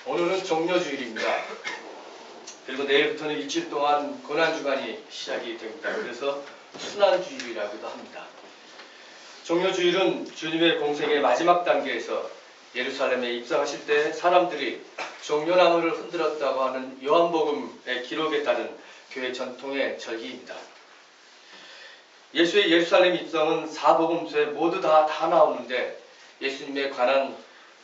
오늘은 종려주일입니다. 그리고 내일부터는 일주일 동안 고난주간이 시작이 됩니다. 그래서 순환주일이라고도 합니다. 종려주일은 주님의 공생의 마지막 단계에서 예루살렘에 입성하실 때 사람들이 종려나무를 흔들었다고 하는 요한복음의 기록에 따른 교회 전통의 절기입니다. 예수의 예루살렘 입성은 사복음서에 모두 다 나오는데 예수님에 관한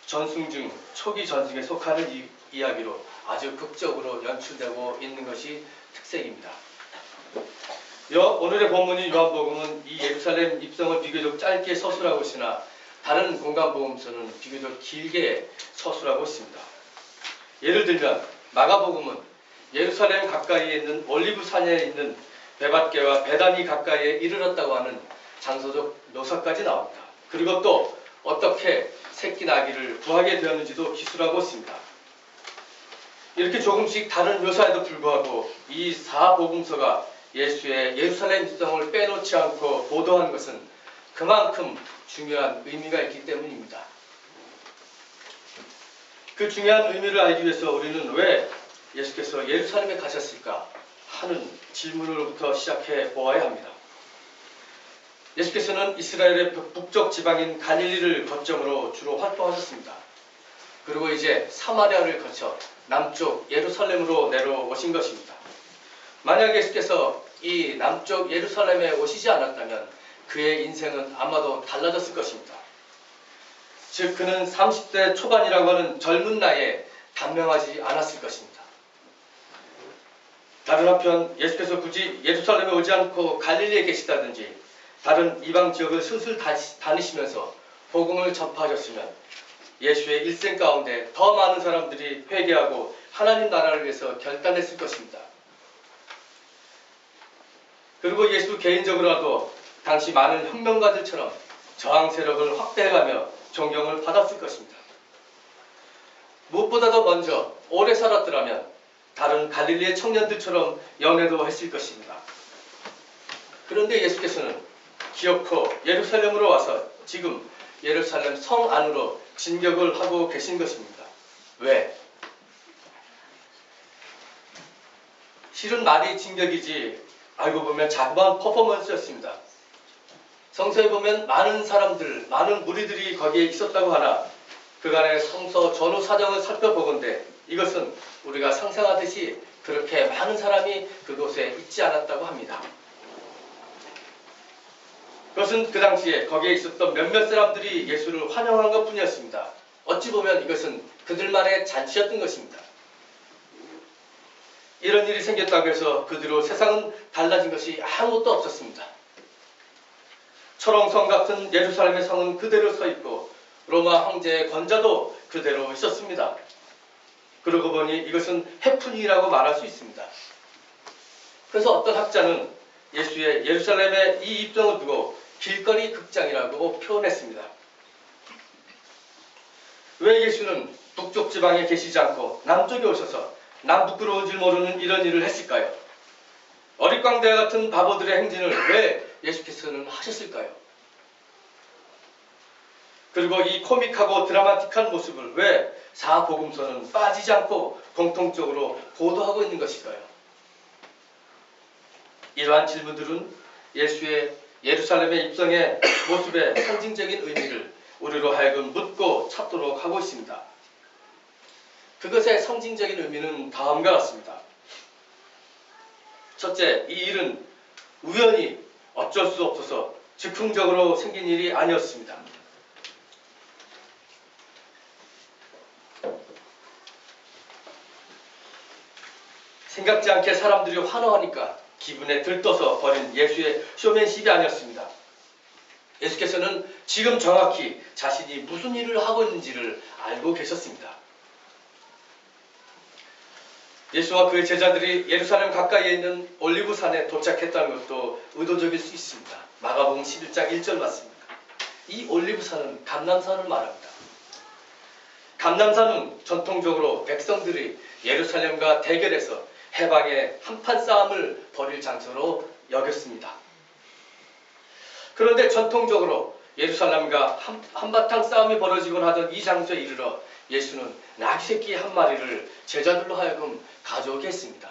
전승 중 초기 전승에 속하는 이야기로 아주 극적으로 연출되고 있는 것이 특색입니다. 오늘의 본문인 요한복음은 이 예루살렘 입성을 비교적 짧게 서술하고 있으나 다른 공간복음서는 비교적 길게 서술하고 있습니다. 예를 들면 마가복음은 예루살렘 가까이에 있는 올리브산에 있는 베밧게와 베다니 가까이에 이르렀다고 하는 장소적 묘사까지 나옵니다. 그리고 또 어떻게 새끼 나귀를 구하게 되었는지도 기술하고 있습니다. 이렇게 조금씩 다른 묘사에도 불구하고 이 사복음서가 예수의 예루살렘 입성을 빼놓지 않고 보도하는 것은 그만큼 중요한 의미가 있기 때문입니다. 그 중요한 의미를 알기 위해서 우리는 왜 예수께서 예루살렘에 가셨을까 하는 질문으로부터 시작해 보아야 합니다. 예수께서는 이스라엘의 북쪽 지방인 갈릴리를 거점으로 주로 활동하셨습니다. 그리고 이제 사마리아를 거쳐 남쪽 예루살렘으로 내려오신 것입니다. 만약 예수께서 이 남쪽 예루살렘에 오시지 않았다면 그의 인생은 아마도 달라졌을 것입니다. 즉 그는 30대 초반이라고 하는 젊은 나이에 단명하지 않았을 것입니다. 다른 한편 예수께서 굳이 예루살렘에 오지 않고 갈릴리에 계시다든지 다른 이방 지역을 슬슬 다니시면서 복음을 전파하셨으면 예수의 일생 가운데 더 많은 사람들이 회개하고 하나님 나라를 위해서 결단했을 것입니다. 그리고 예수 개인적으로라도 당시 많은 혁명가들처럼 저항 세력을 확대해가며 존경을 받았을 것입니다. 무엇보다도 먼저 오래 살았더라면 다른 갈릴리의 청년들처럼 연애도 했을 것입니다. 그런데 예수께서는 기어코 예루살렘으로 와서 지금 예루살렘 성 안으로 진격을 하고 계신 것입니다. 왜? 실은 말이 진격이지 알고 보면 자그마한 퍼포먼스였습니다. 성서에 보면 많은 사람들, 많은 무리들이 거기에 있었다고 하나 그간의 성서 전후 사정을 살펴보건대 이것은 우리가 상상하듯이 그렇게 많은 사람이 그곳에 있지 않았다고 합니다. 그것은 그 당시에 거기에 있었던 몇몇 사람들이 예수를 환영한 것 뿐이었습니다. 어찌 보면 이것은 그들만의 잔치였던 것입니다. 이런 일이 생겼다고 해서 그 뒤로 세상은 달라진 것이 아무것도 없었습니다. 철옹성 같은 예루살렘의 성은 그대로 서 있고 로마 황제의 권자도 그대로 있었습니다. 그러고 보니 이것은 해프닝이라고 말할 수 있습니다. 그래서 어떤 학자는 예수의 예루살렘의 이 입성을 두고 길거리 극장이라고 표현했습니다. 왜 예수는 북쪽 지방에 계시지 않고 남쪽에 오셔서 남부끄러운 줄 모르는 이런 일을 했을까요? 어릿광대 같은 바보들의 행진을 왜 예수께서는 하셨을까요? 그리고 이 코믹하고 드라마틱한 모습을 왜 사복음서는 빠지지 않고 공통적으로 보도하고 있는 것일까요? 이러한 질문들은 예수의 예루살렘의 입성의 모습의 상징적인 의미를 우리로 하여금 묻고 찾도록 하고 있습니다. 그것의 상징적인 의미는 다음과 같습니다. 첫째, 이 일은 우연히 어쩔 수 없어서 즉흥적으로 생긴 일이 아니었습니다. 생각지 않게 사람들이 환호하니까 기분에 들떠서 벌인 예수의 쇼맨십이 아니었습니다. 예수께서는 지금 정확히 자신이 무슨 일을 하고 있는지를 알고 계셨습니다. 예수와 그의 제자들이 예루살렘 가까이에 있는 올리브산에 도착했다는 것도 의도적일 수 있습니다. 마가복음 11장 1절 맞습니다. 이 올리브산은 감람산을 말합니다. 감람산은 전통적으로 백성들이 예루살렘과 대결해서 해방의 한판 싸움을 벌일 장소로 여겼습니다. 그런데 전통적으로 예루살렘과 한바탕 싸움이 벌어지곤 하던 이 장소에 이르러 예수는 나귀 새끼 한 마리를 제자들로 하여금 가져오게 했습니다.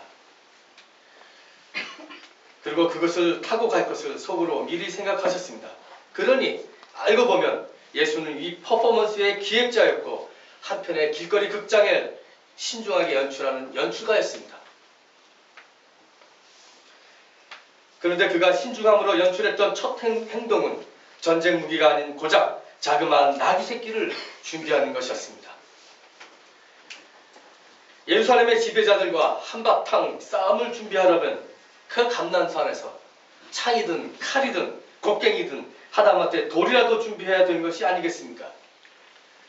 그리고 그것을 타고 갈 것을 속으로 미리 생각하셨습니다. 그러니 알고 보면 예수는 이 퍼포먼스의 기획자였고 한편의 길거리 극장을 신중하게 연출하는 연출가였습니다. 그런데 그가 신중함으로 연출했던 첫 행동은 전쟁 무기가 아닌 고작 자그마한 나귀 새끼를 준비하는 것이었습니다. 예루살렘의 지배자들과 한바탕 싸움을 준비하려면 그 감난산에서 창이든 칼이든 곡괭이든 하다못해 돌이라도 준비해야 되는 것이 아니겠습니까?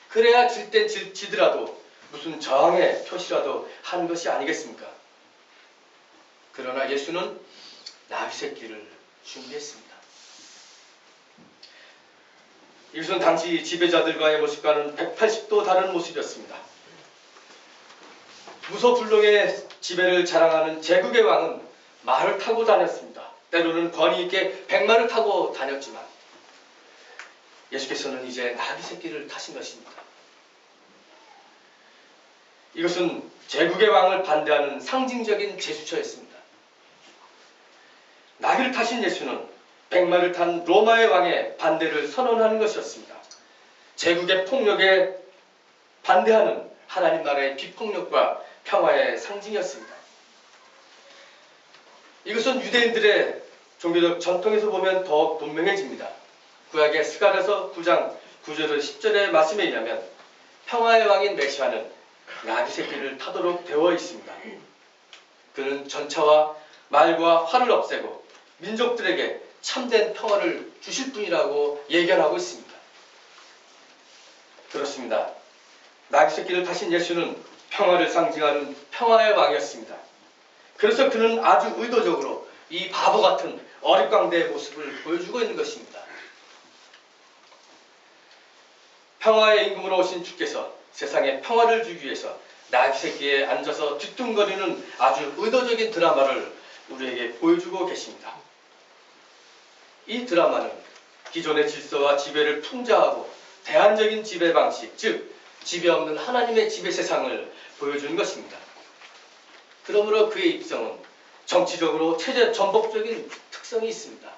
그래야 질 땐 지더라도 무슨 저항의 표시라도 하는 것이 아니겠습니까? 그러나 예수는 나귀 새끼를 준비했습니다. 이것은 당시 지배자들과의 모습과는 180도 다른 모습이었습니다. 무소불능의 지배를 자랑하는 제국의 왕은 말을 타고 다녔습니다. 때로는 권위 있게 백마를 타고 다녔지만 예수께서는 이제 나귀 새끼를 타신 것입니다. 이것은 제국의 왕을 반대하는 상징적인 제스처였습니다. 나귀를 타신 예수는 백마를 탄 로마의 왕의 반대를 선언하는 것이었습니다. 제국의 폭력에 반대하는 하나님 나라의 비폭력과 평화의 상징이었습니다. 이것은 유대인들의 종교적 전통에서 보면 더욱 분명해집니다. 구약의 스가랴서 9장 9절에서 10절의 말씀에 의하면 평화의 왕인 메시아는 나귀 새끼를 타도록 되어 있습니다. 그는 전차와 말과 활을 없애고 민족들에게 참된 평화를 주실 분이라고 예견하고 있습니다. 그렇습니다. 나귀 새끼를 타신 예수는 평화를 상징하는 평화의 왕이었습니다. 그래서 그는 아주 의도적으로 이 바보 같은 어릿광대의 모습을 보여주고 있는 것입니다. 평화의 임금으로 오신 주께서 세상에 평화를 주기 위해서 나귀 새끼에 앉아서 뒤뚱거리는 아주 의도적인 드라마를 우리에게 보여주고 계십니다. 이 드라마는 기존의 질서와 지배를 풍자하고 대안적인 지배 방식, 즉 지배 없는 하나님의 지배 세상을 보여주는 것입니다. 그러므로 그의 입성은 정치적으로 체제 전복적인 특성이 있습니다.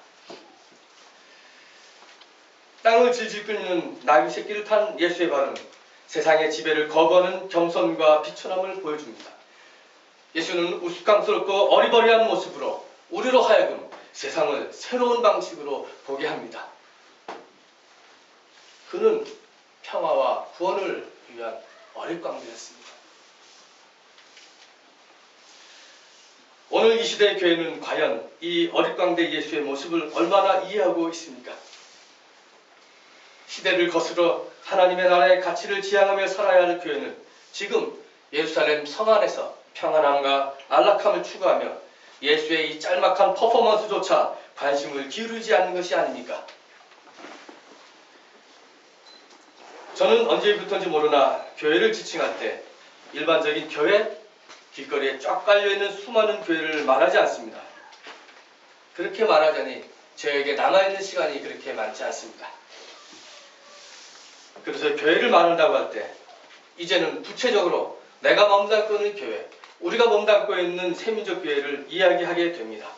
땅을 질질 끌는 나귀 새끼를 탄 예수의 발은 세상의 지배를 거부하는 겸손과 비천함을 보여줍니다. 예수는 우스꽝스럽고 어리버리한 모습으로 우리로 하여금 세상을 새로운 방식으로 보게 합니다. 그는 평화와 구원을 위한 어릿광대였습니다. 오늘 이 시대의 교회는 과연 이 어릿광대 예수의 모습을 얼마나 이해하고 있습니까? 시대를 거스러 하나님의 나라의 가치를 지향하며 살아야 할 교회는 지금 예루살렘 성 안에서 평안함과 안락함을 추구하며 예수의 이 짤막한 퍼포먼스조차 관심을 기울이지 않는 것이 아닙니까? 저는 언제부터인지 모르나 교회를 지칭할 때 일반적인 교회, 길거리에 쫙 깔려있는 수많은 교회를 말하지 않습니다. 그렇게 말하자니 저에게 남아있는 시간이 그렇게 많지 않습니다. 그래서 교회를 말한다고 할 때 이제는 구체적으로 내가 몸담고 있는 교회, 우리가 몸담고 있는 새민족교회를 이야기하게 됩니다.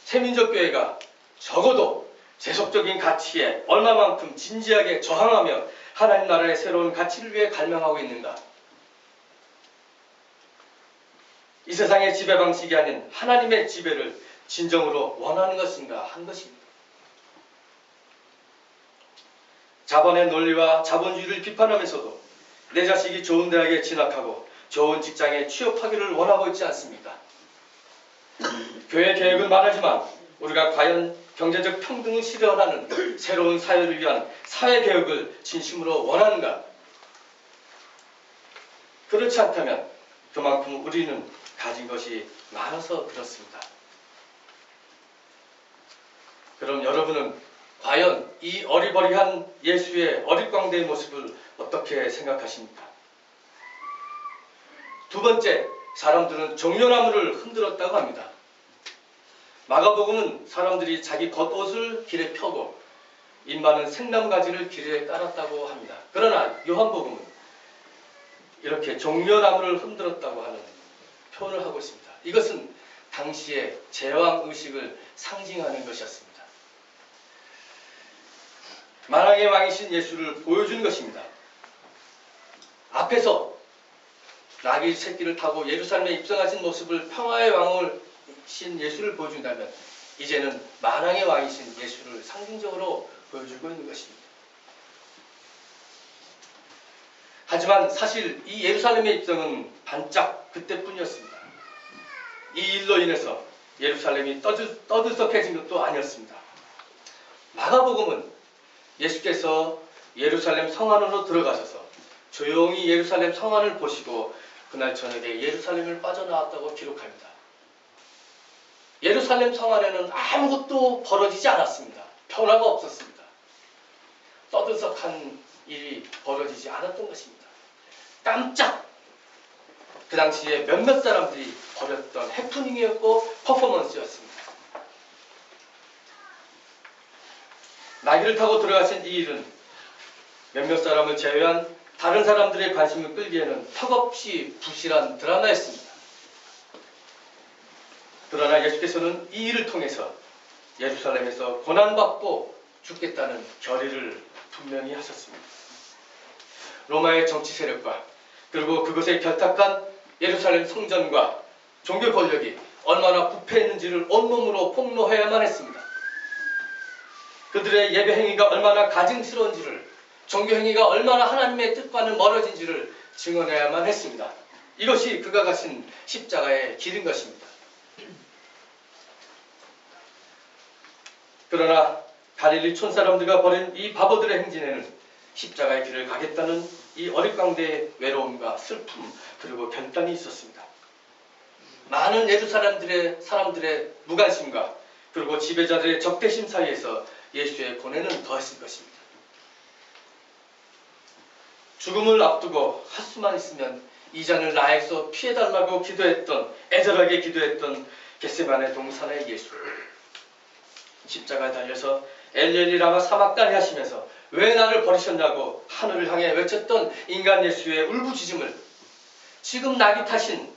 새민족교회가 적어도 세속적인 가치에 얼마만큼 진지하게 저항하며 하나님 나라의 새로운 가치를 위해 갈망하고 있는가? 이 세상의 지배 방식이 아닌 하나님의 지배를 진정으로 원하는 것인가 한 것입니다. 자본의 논리와 자본주의를 비판하면서도 내 자식이 좋은 대학에 진학하고 좋은 직장에 취업하기를 원하고 있지 않습니까? 교회 개혁을 말하지만 우리가 과연 경제적 평등을 실현하는 새로운 사회를 위한 사회개혁을 진심으로 원하는가? 그렇지 않다면 그만큼 우리는 가진 것이 많아서 그렇습니다. 그럼 여러분은 과연 이 어리버리한 예수의 어릿광대의 모습을 어떻게 생각하십니까? 두 번째, 사람들은 종려나무를 흔들었다고 합니다. 마가복음은 사람들이 자기 겉옷을 길에 펴고 인마는 생나무가지를 길에 깔았다고 합니다. 그러나 요한복음은 이렇게 종려나무를 흔들었다고 하는 표현을 하고 있습니다. 이것은 당시의 제왕의식을 상징하는 것이었습니다. 만왕의 왕이신 예수를 보여주는 것입니다. 앞에서 나귀 새끼를 타고 예루살렘에 입성하신 모습을 평화의 왕이신 예수를 보여준다면 이제는 만왕의 왕이신 예수를 상징적으로 보여주고 있는 것입니다. 하지만 사실 이 예루살렘의 입성은 반짝 그때뿐이었습니다. 이 일로 인해서 예루살렘이 떠들썩해진 것도 아니었습니다. 마가복음은 예수께서 예루살렘 성안으로 들어가셔서 조용히 예루살렘 성안을 보시고 그날 저녁에 예루살렘을 빠져나왔다고 기록합니다. 예루살렘 성안에는 아무것도 벌어지지 않았습니다. 변화가 없었습니다. 떠들썩한 일이 벌어지지 않았던 것입니다. 깜짝 그 당시에 몇몇 사람들이 벌였던 해프닝이었고 퍼포먼스였습니다. 나귀를 타고 들어가신 이 일은 몇몇 사람을 제외한 다른 사람들의 관심을 끌기에는 턱없이 부실한 드라마였습니다. 그러나 예수께서는 이 일을 통해서 예루살렘에서 고난받고 죽겠다는 결의를 분명히 하셨습니다. 로마의 정치 세력과 그리고 그것에 결탁한 예루살렘 성전과 종교 권력이 얼마나 부패했는지를 온몸으로 폭로해야만 했습니다. 그들의 예배 행위가 얼마나 가증스러운지를, 종교 행위가 얼마나 하나님의 뜻과는 멀어진지를 증언해야만 했습니다. 이것이 그가 가신 십자가의 길인 것입니다. 그러나 갈릴리 촌사람들과 벌인 이 바보들의 행진에는 십자가의 길을 가겠다는 이 어릿광대의 외로움과 슬픔 그리고 결단이 있었습니다. 많은 예루살렘 사람들의 무관심과 그리고 지배자들의 적대심 사이에서 예수의 고뇌는 더했을 것입니다. 죽음을 앞두고 할 수만 있으면 이 잔을 나에게서 피해달라고 애절하게 기도했던 겟세마네 동산의 예수. 십자가에 달려서 엘리 라마 사막단에 하시면서 왜 나를 버리셨냐고 하늘을 향해 외쳤던 인간 예수의 울부짖음을 지금 나귀 타신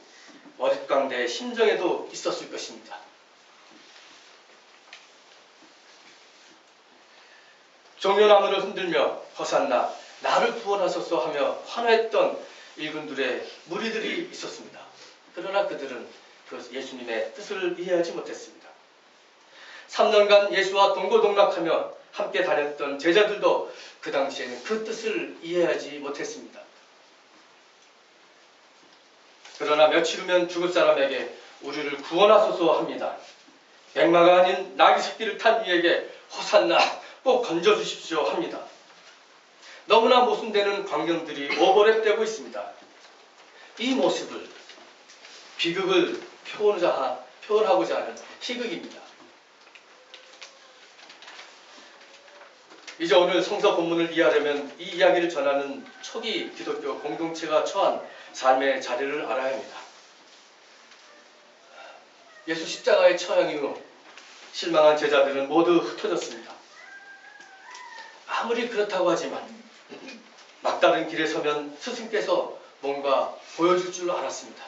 어릿광대의 심정에도 있었을 것입니다. 종려나무를 흔들며 허산나 나를 구원하소서 하며 환호했던 일꾼들의 무리들이 있었습니다. 그러나 그들은 그 예수님의 뜻을 이해하지 못했습니다. 3년간 예수와 동고동락하며 함께 다녔던 제자들도 그 당시에는 그 뜻을 이해하지 못했습니다. 그러나 며칠 후면 죽을 사람에게 우리를 구원하소서 합니다. 백마가 아닌 나귀 새끼를 탄 이에게 호산나 꼭 건져주십시오 합니다. 너무나 모순되는 광경들이 오버랩되고 있습니다. 이 모습을 비극을 표현하고자 하는 희극입니다. 이제 오늘 성서 본문을 이해하려면 이 이야기를 전하는 초기 기독교 공동체가 처한 삶의 자리를 알아야 합니다. 예수 십자가의 처형 이후 실망한 제자들은 모두 흩어졌습니다. 아무리 그렇다고 하지만 막다른 길에 서면 스승께서 뭔가 보여줄 줄 알았습니다.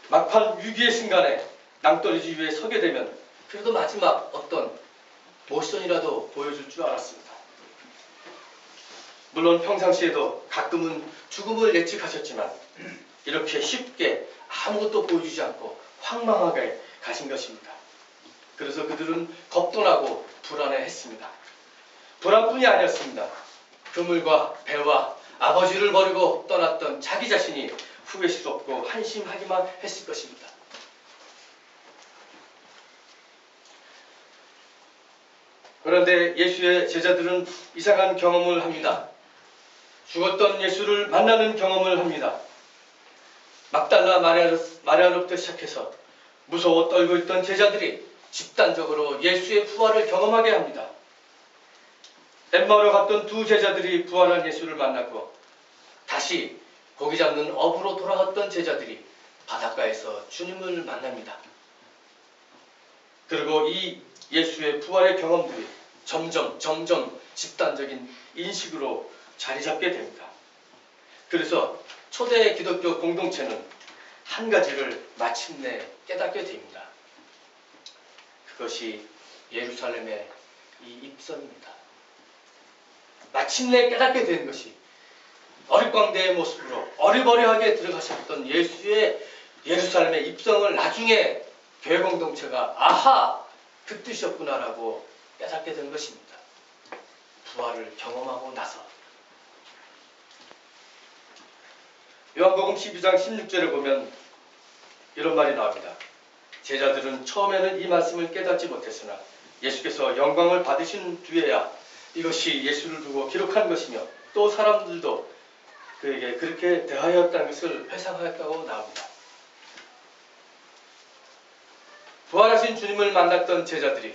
막판 위기의 순간에 낭떠러지 위에 서게 되면 그래도 마지막 어떤 모션이라도 보여줄 줄 알았습니다. 물론 평상시에도 가끔은 죽음을 예측하셨지만 이렇게 쉽게 아무것도 보여주지 않고 황망하게 가신 것입니다. 그래서 그들은 겁도 나고 불안해했습니다. 불안뿐이 아니었습니다. 그물과 배와 아버지를 버리고 떠났던 자기 자신이 후회스럽고 한심하기만 했을 것입니다. 그런데 예수의 제자들은 이상한 경험을 합니다. 죽었던 예수를 만나는 경험을 합니다. 막달라 마리아로부터 시작해서 무서워 떨고 있던 제자들이 집단적으로 예수의 부활을 경험하게 합니다. 엠마오로 갔던 두 제자들이 부활한 예수를 만났고 다시 고기 잡는 어부로 돌아갔던 제자들이 바닷가에서 주님을 만납니다. 그리고 이 예수의 부활의 경험들이 점점 집단적인 인식으로 자리 잡게 됩니다. 그래서 초대 기독교 공동체는 한 가지를 마침내 깨닫게 됩니다. 그것이 예루살렘의 이 입성입니다. 마침내 깨닫게 된 것이 어릿광대의 모습으로 어리버리하게 들어가셨던 예수의 예루살렘의 입성을 나중에 교회 공동체가 아하! 그 뜻이었구나라고 깨닫게 된 것입니다. 부활을 경험하고 나서. 요한복음 12장 16절에 보면 이런 말이 나옵니다. 제자들은 처음에는 이 말씀을 깨닫지 못했으나 예수께서 영광을 받으신 뒤에야 이것이 예수를 두고 기록한 것이며 또 사람들도 그에게 그렇게 대하였다는 것을 회상하였다고 나옵니다. 부활하신 주님을 만났던 제자들이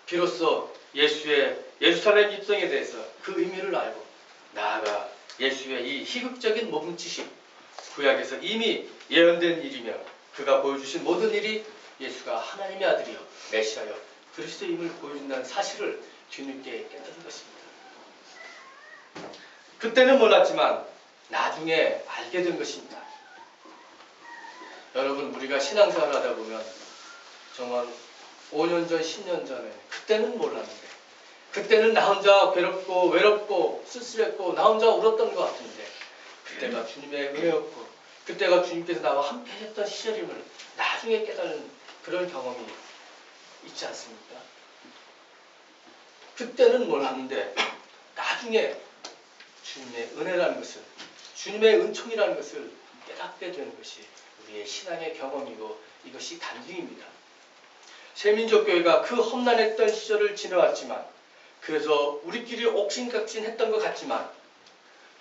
비로소 예수의 예루살렘 입성에 대해서 그 의미를 알고 나아가 예수의 이 희극적인 몸짓이 구약에서 이미 예언된 일이며 그가 보여주신 모든 일이 예수가 하나님의 아들이요 메시아요 그리스도임을 보여준다는 사실을 뒤늦게 깨달은 것입니다. 그때는 몰랐지만 나중에 알게 된 것입니다. 여러분, 우리가 신앙생활 하다 보면 정말 5년 전, 10년 전에 그때는 몰랐는데 그때는 나 혼자 괴롭고 외롭고 쓸쓸했고 나 혼자 울었던 것 같은데 그때가 주님의 은혜였고 그때가 주님께서 나와 함께 하셨던 시절임을 나중에 깨달은 그런 경험이 있지 않습니까? 그때는 몰랐는데 나중에 주님의 은혜라는 것을 주님의 은총이라는 것을 깨닫게 되는 것이 우리의 신앙의 경험이고 이것이 간증입니다. 새민족교회가 그 험난했던 시절을 지나왔지만 그래서 우리끼리 옥신각신했던 것 같지만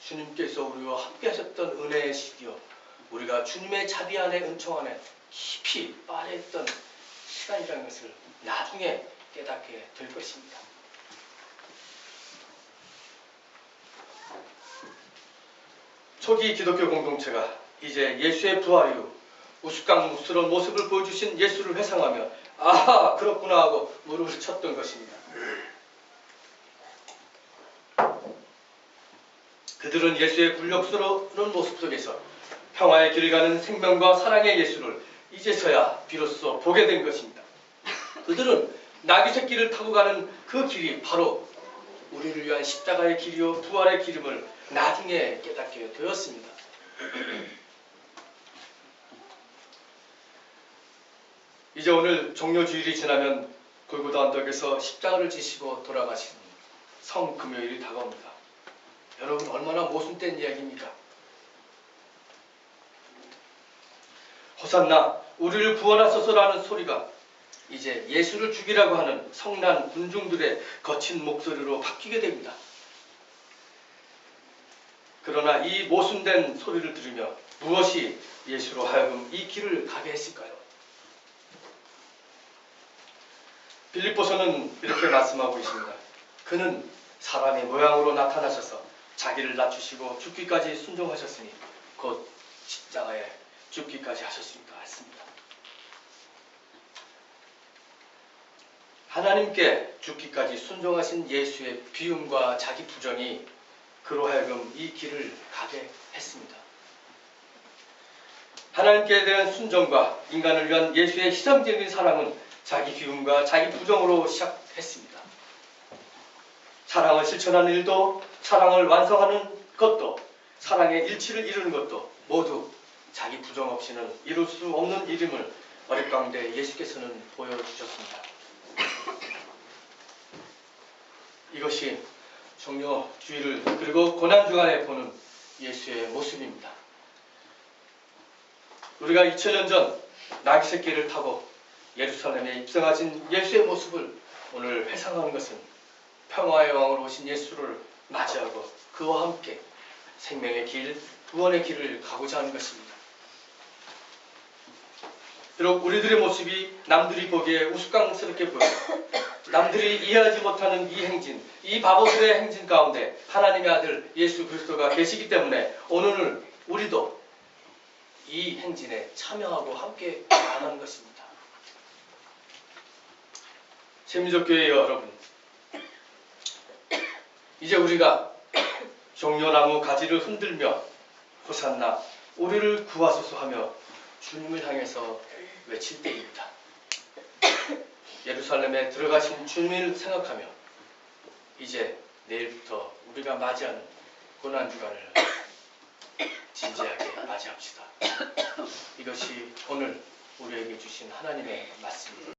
주님께서 우리와 함께 하셨던 은혜의 시기요 우리가 주님의 자비 안에 은총 안에 깊이 빠져있던 시간이라는 것을 나중에 깨닫게 될 것입니다. 초기 기독교 공동체가 이제 예수의 부활 이후 우스꽝스러운 모습을 보여주신 예수를 회상하며 아하 그렇구나 하고 무릎을 쳤던 것입니다. 그들은 예수의 굴욕스러운 모습 속에서 평화의 길을 가는 생명과 사랑의 예수를 이제서야 비로소 보게 된 것입니다. 그들은 나귀 새끼를 타고 가는 그 길이 바로 우리를 위한 십자가의 길이요 부활의 길임을 나중에 깨닫게 되었습니다. 이제 오늘 종료주일이 지나면 골고다 언덕에서 십자가를 지시고 돌아가시는 성금요일이 다가옵니다. 여러분 얼마나 모순된 이야기입니까? 호산나 우리를 구원하소서라는 소리가 이제 예수를 죽이라고 하는 성난 군중들의 거친 목소리로 바뀌게 됩니다. 그러나 이 모순된 소리를 들으며 무엇이 예수로 하여금 이 길을 가게 했을까요? 빌립보서는 이렇게 말씀하고 있습니다. 그는 사람의 모양으로 나타나셔서 자기를 낮추시고 죽기까지 순종하셨으니 곧 십자가에 죽기까지 하셨습니다. 했습니다. 하나님께 죽기까지 순종하신 예수의 비움과 자기 부정이 그로 하여금 이 길을 가게 했습니다. 하나님께 대한 순종과 인간을 위한 예수의 희생적인 사랑은 자기 비움과 자기 부정으로 시작했습니다. 사랑을 실천하는 일도 사랑을 완성하는 것도 사랑의 일치를 이루는 것도 모두 자기 부정 없이는 이룰 수 없는 일임을 어릿광대 예수께서는 보여주셨습니다. 이것이 종료주의를 그리고 고난주간에 보는 예수의 모습입니다. 우리가 2000년 전 나귀 새끼를 타고 예루살렘에 입성하신 예수의 모습을 오늘 회상하는 것은 평화의 왕으로 오신 예수를 맞이하고 그와 함께 생명의 길, 구원의 길을 가고자 하는 것입니다. 비록 우리들의 모습이 남들이 보기에 우스꽝스럽게 보여도 남들이 이해하지 못하는 이 행진, 이 바보들의 행진 가운데 하나님의 아들 예수 그리스도가 계시기 때문에 오늘 우리도 이 행진에 참여하고 함께 나아가는 것입니다. 새민족교회 여러분, 이제 우리가 종려나무 가지를 흔들며 호산나 우리를 구하소서 하며 주님을 향해서 외칠 때입니다. 예루살렘에 들어가신 주님을 생각하며 이제 내일부터 우리가 맞이하는 고난주간을 진지하게 맞이합시다. 이것이 오늘 우리에게 주신 하나님의 말씀입니다.